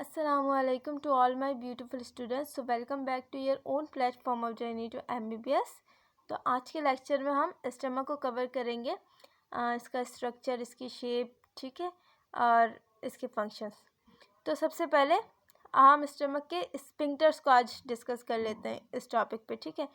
Assalamualaikum to all my beautiful students. So welcome back to your own platform of journey to MBBS. तो आज के lecture में हम stomach को cover करेंगे, इसका स्ट्रक्चर, इसकी शेप, ठीक है, और इसके फंक्शंस। तो सबसे पहले हम स्टमक के स्फिंक्टर्स को आज डिस्कस कर लेते हैं इस टॉपिक पे, ठीक है।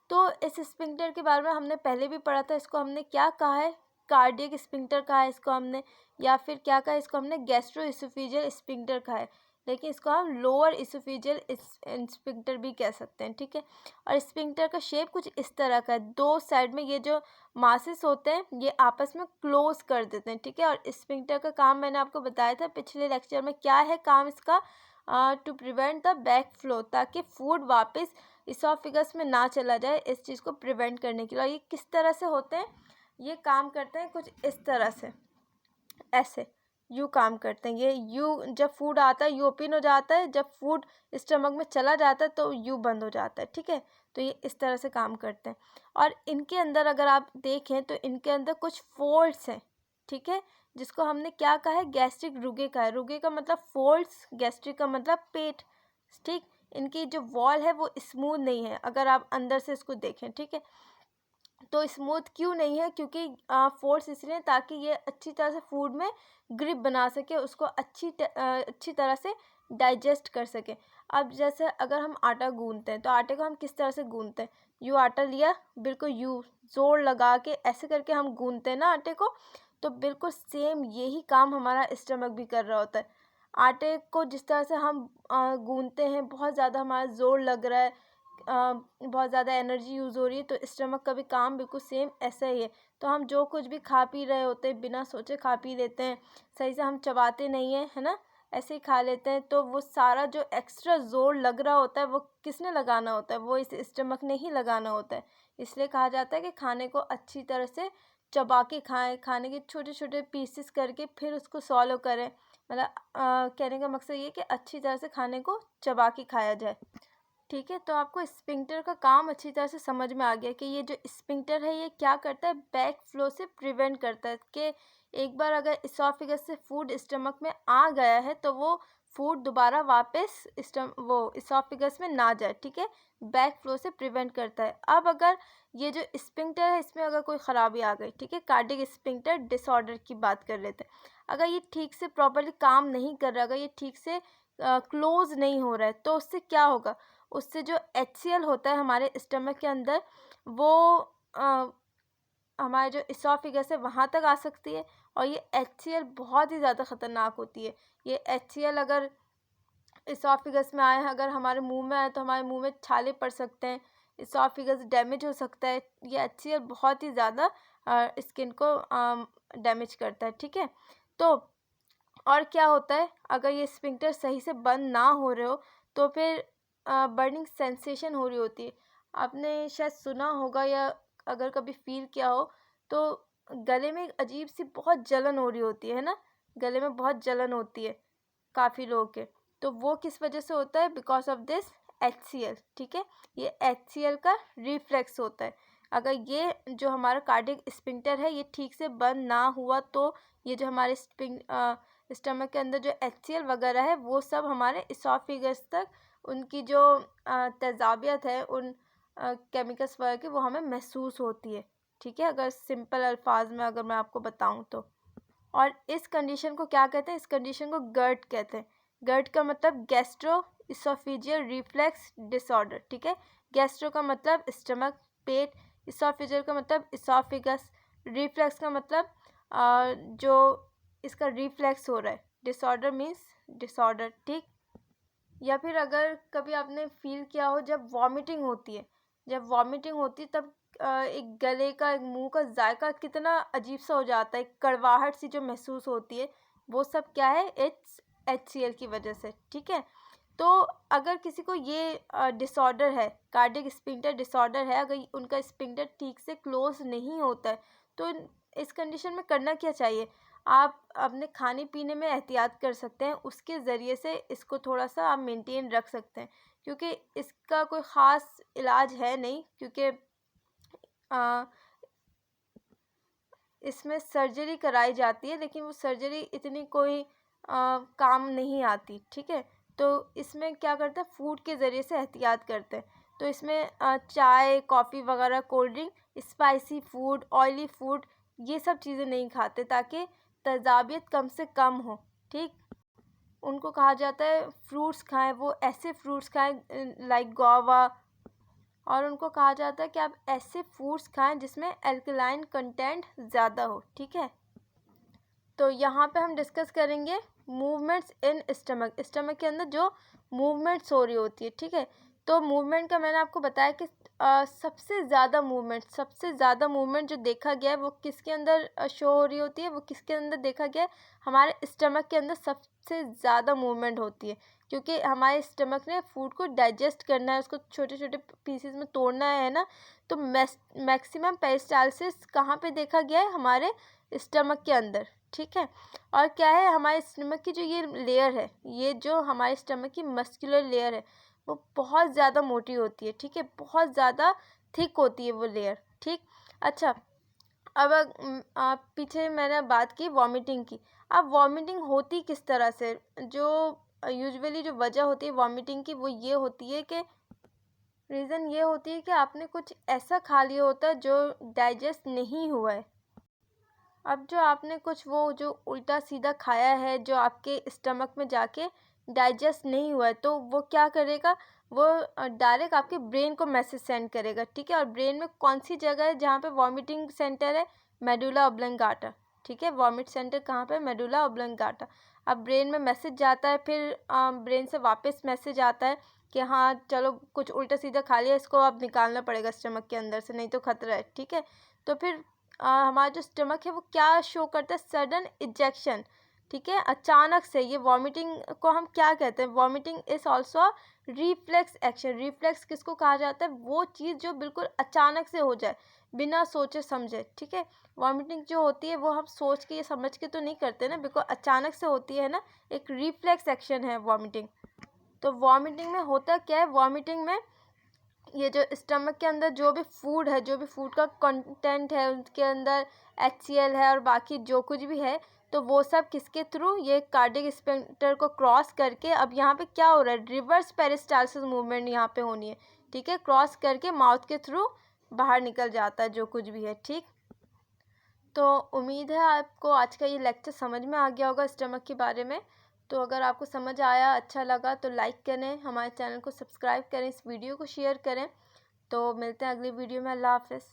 तो इस स्फिंक्टर के बारे में हमने पहले भी पढ़ा था। इसको हमने क्या कहा है, कार्डियक स्फिंक्टर कहा है इसको हमने, या फिर क्या कहा है, इसको हमने गैस्ट्रो इसोफेजियल स्फिंक्टर कहा है, लेकिन इसको हम लोअर इसोफेजियल स्फिंक्टर भी कह सकते हैं, ठीक है। और स्फिंक्टर का शेप कुछ इस तरह का है। दो साइड में ये जो मासेस होते हैं ये आपस में क्लोज कर देते हैं, ठीक है। और स्फिंक्टर का काम मैंने आपको बताया था पिछले लेक्चर में, क्या है काम इसका, to prevent the backflow, ताकि फूड वापस इसोफेगस में ना चला जाए, इस चीज़ को प्रिवेंट करने के लिए। और ये किस तरह से होते हैं, ये काम करते हैं कुछ इस तरह से, ऐसे यू काम करते हैं। ये यू, जब फूड आता है यू ओपन हो जाता है, जब फूड स्टमक में चला जाता है तो यू बंद हो जाता है, ठीक है। तो ये इस तरह से काम करते हैं। और इनके अंदर अगर आप देखें तो इनके अंदर कुछ फोल्ड्स हैं, ठीक है, जिसको हमने क्या कहा है, गैस्ट्रिक रुगे का है। रुगे का मतलब फोल्ड्स, गैस्ट्रिक का मतलब पेट, ठीक। इनकी जो वॉल है वो स्मूथ नहीं है अगर आप अंदर से इसको देखें, ठीक है। तो स्मूथ क्यों नहीं है, क्योंकि फोर्स इसलिए ताकि ये अच्छी तरह से फूड में ग्रिप बना सके, उसको अच्छी तरह से डाइजेस्ट कर सके। अब जैसे अगर हम आटा गूंथते हैं तो आटे को हम किस तरह से गूंथते हैं, यू आटा लिया, बिल्कुल यू जोर लगा के ऐसे करके हम गूंथते हैं ना आटे को। तो बिल्कुल सेम यही काम हमारा स्टमक भी कर रहा होता है। आटे को जिस तरह से हम गूंथते हैं, बहुत ज़्यादा हमारा जोर लग रहा है, बहुत ज़्यादा एनर्जी यूज़ हो रही है, तो स्टमक का भी काम बिल्कुल सेम ऐसा ही है। तो हम जो कुछ भी खा पी रहे होते हैं बिना सोचे खा पी लेते हैं, सही से हम चबाते नहीं हैं, है ना, ऐसे ही खा लेते हैं। तो वो सारा जो एक्स्ट्रा जोर लग रहा होता है वो किसने लगाना होता है, वो इस स्टमक ने ही लगाना होता है। इसलिए कहा जाता है कि खाने को अच्छी तरह से चबा के खाएँ, खाने के छोटे छोटे पीसेस करके फिर उसको सॉलो करें। मतलब कहने का मकसद ये कि अच्छी तरह से खाने को चबा के खाया जाए, ठीक है। तो आपको स्फिंक्टर का काम अच्छी तरह से समझ में आ गया कि ये जो स्फिंक्टर है ये क्या करता है, बैक फ्लो से प्रिवेंट करता है कि एक बार अगर इसोफेगस से फूड स्टमक में आ गया है तो वो फूड दोबारा वापस वो इसोफेगस में ना जाए, ठीक है। बैक फ्लो से प्रिवेंट करता है। अब अगर ये जो स्फिंक्टर है इसमें अगर कोई ख़राबी आ गई, ठीक है, कार्डियक स्फिंक्टर डिसऑर्डर की बात कर लेते हैं। अगर ये ठीक से प्रॉपरली काम नहीं कर रहा, अगर ये ठीक से क्लोज नहीं हो रहा है, तो उससे क्या होगा, उससे जो HCl होता है हमारे स्टमक के अंदर, वो हमारे जो इसोफेगस है वहाँ तक आ सकती है। और ये HCl बहुत ही ज़्यादा ख़तरनाक होती है। ये HCl अगर इसोफेगस में आए, अगर हमारे मुंह में आए, तो हमारे मुंह में छाले पड़ सकते हैं, इसोफेगस डैमेज हो सकता है। ये HCl बहुत ही ज़्यादा स्किन को डैमेज करता है, ठीक है। तो और क्या होता है, अगर ये स्फिंक्टर सही से बंद ना हो रहे हो तो फिर बर्निंग सेंसेशन हो रही होती है। आपने शायद सुना होगा या अगर कभी फील किया हो तो गले में एक अजीब सी बहुत जलन हो रही होती है ना, गले में बहुत जलन होती है काफ़ी लोगों के। तो वो किस वजह से होता है, बिकॉज ऑफ दिस HCl, ठीक है। ये HCl का रिफ्लेक्स होता है। अगर ये जो हमारा कार्डियक स्फिंक्टर है ये ठीक से बंद ना हुआ तो ये जो हमारे स्टमक के अंदर जो HCl वगैरह है वो सब हमारे इसोफेगस तक उनकी जो तेज़ाबियत है उन केमिकल्स वगैरह की, वो हमें महसूस होती है, ठीक है, अगर सिंपल अल्फाज में अगर मैं आपको बताऊं तो। और इस कंडीशन को क्या कहते हैं, इस कंडीशन को GERD कहते हैं। GERD का मतलब गैस्ट्रो इसोफेजियल रिफ्लेक्स डिसऑर्डर, ठीक है। गैस्ट्रो का मतलब स्टमक, पेट, इसोफेजियल का मतलब इसोफेगस, रिफ्लेक्स का मतलब जो इसका रिफ्लेक्स हो रहा है, डिसऑर्डर मीन्स डिसऑर्डर, ठीक। या फिर अगर कभी आपने फील किया हो जब वॉमिटिंग होती है, जब वॉमिटिंग होती है तब एक गले का, एक मुंह का जायका कितना अजीब सा हो जाता है, कड़वाहट सी जो महसूस होती है, वो सब क्या है, HCl की वजह से, ठीक है। तो अगर किसी को ये डिसऑर्डर है, कार्डियक स्फिंक्टर डिसऑर्डर है, अगर उनका स्फिंक्टर ठीक से क्लोज नहीं होता है तो इस कंडीशन में करना क्या चाहिए, आप अपने खाने पीने में एहतियात कर सकते हैं, उसके ज़रिए से इसको थोड़ा सा आप मेंटेन रख सकते हैं। क्योंकि इसका कोई ख़ास इलाज है नहीं, क्योंकि इसमें सर्जरी कराई जाती है, लेकिन वो सर्जरी इतनी कोई काम नहीं आती, ठीक है। तो इसमें क्या करते हैं, फूड के ज़रिए से एहतियात करते हैं। तो इसमें चाय, कॉफ़ी वगैरह, cold drink, spicy food, oily food, ये सब चीज़ें नहीं खाते ताकि तेज़ाबियत कम से कम हो, ठीक। उनको कहा जाता है फ्रूट्स खाएं, वो ऐसे फ्रूट्स खाएं लाइक गुआवा, और उनको कहा जाता है कि आप ऐसे फ्रूट्स खाएं जिसमें एल्कलाइन कंटेंट ज़्यादा हो, ठीक है। तो यहाँ पे हम डिस्कस करेंगे मूवमेंट्स इन स्टमक, स्टमक के अंदर जो मूवमेंट्स हो रही होती है, ठीक है। तो मूवमेंट का मैंने आपको बताया कि सबसे ज़्यादा मूवमेंट जो देखा गया है वो किसके अंदर शो हो रही होती है, वो किसके अंदर देखा गया है, हमारे स्टमक के अंदर सबसे ज़्यादा मूवमेंट होती है, क्योंकि हमारे स्टमक ने फूड को डाइजेस्ट करना है, उसको छोटे छोटे पीसेस में तोड़ना है ना। तो मैक्सिमम पेरिस्टालसिस कहाँ पे देखा गया है, हमारे स्टमक के अंदर, ठीक है। और क्या है, हमारे स्टमक की जो ये लेयर है, ये जो हमारे स्टमक की मस्कुलर लेयर है वो बहुत ज़्यादा मोटी होती है, ठीक है, बहुत ज़्यादा थिक होती है वो लेयर, ठीक। अच्छा, अब आप पीछे मैंने बात की वॉमिटिंग की। अब वॉमिटिंग होती किस तरह से, जो यूजुअली जो वजह होती है वॉमिटिंग की वो ये होती है कि रीज़न ये होती है कि आपने कुछ ऐसा खा लिया होता है जो डाइजेस्ट नहीं हुआ है। अब जो आपने कुछ वो जो उल्टा सीधा खाया है जो आपके स्टमक में जाके डाइजेस्ट नहीं हुआ है, तो वो क्या करेगा, वो डायरेक्ट आपके ब्रेन को मैसेज सेंड करेगा, ठीक है। और ब्रेन में कौन सी जगह है जहाँ पे वॉमिटिंग सेंटर है, मेडुला ऑब्लंगाटा, ठीक है। वॉमिट सेंटर कहाँ पे, मेडुला ऑब्लंगाटा। अब ब्रेन में मैसेज जाता है, फिर ब्रेन से वापस मैसेज आता है कि हाँ चलो कुछ उल्टा सीधा खा लिया, इसको अब निकालना पड़ेगा स्टमक के अंदर से, नहीं तो खतरा है, ठीक है। तो फिर हमारा जो स्टमक है वो क्या शो करता है, सडन इजेक्शन, ठीक है, अचानक से। ये वॉमिटिंग को हम क्या कहते हैं, vomiting is also reflex action. Reflex किसको कहा जाता है, वो चीज़ जो बिल्कुल अचानक से हो जाए बिना सोचे समझे, ठीक है। वॉमिटिंग जो होती है वो हम सोच के ये समझ के तो नहीं करते ना, बिल्कुल अचानक से होती है ना, एक रिफ्लेक्स एक्शन है वॉमिटिंग। तो वॉमिटिंग में होता क्या है, वॉमिटिंग में ये जो स्टमक के अंदर जो भी फूड है, जो भी फूड का कंटेंट है, उसके अंदर HCl है और बाकी जो कुछ भी है, तो वो सब किसके थ्रू, ये कार्डियक स्फिंक्टर को क्रॉस करके, अब यहाँ पे क्या हो रहा है, रिवर्स पेरिस्टालसिस मूवमेंट यहाँ पे होनी है, ठीक है, क्रॉस करके माउथ के थ्रू बाहर निकल जाता है जो कुछ भी है, ठीक। तो उम्मीद है आपको आज का ये लेक्चर समझ में आ गया होगा स्टमक के बारे में। तो अगर आपको समझ आया, अच्छा लगा तो लाइक करें, हमारे चैनल को सब्सक्राइब करें, इस वीडियो को शेयर करें। तो मिलते हैं अगली वीडियो में। अल्लाह हाफ़िज़।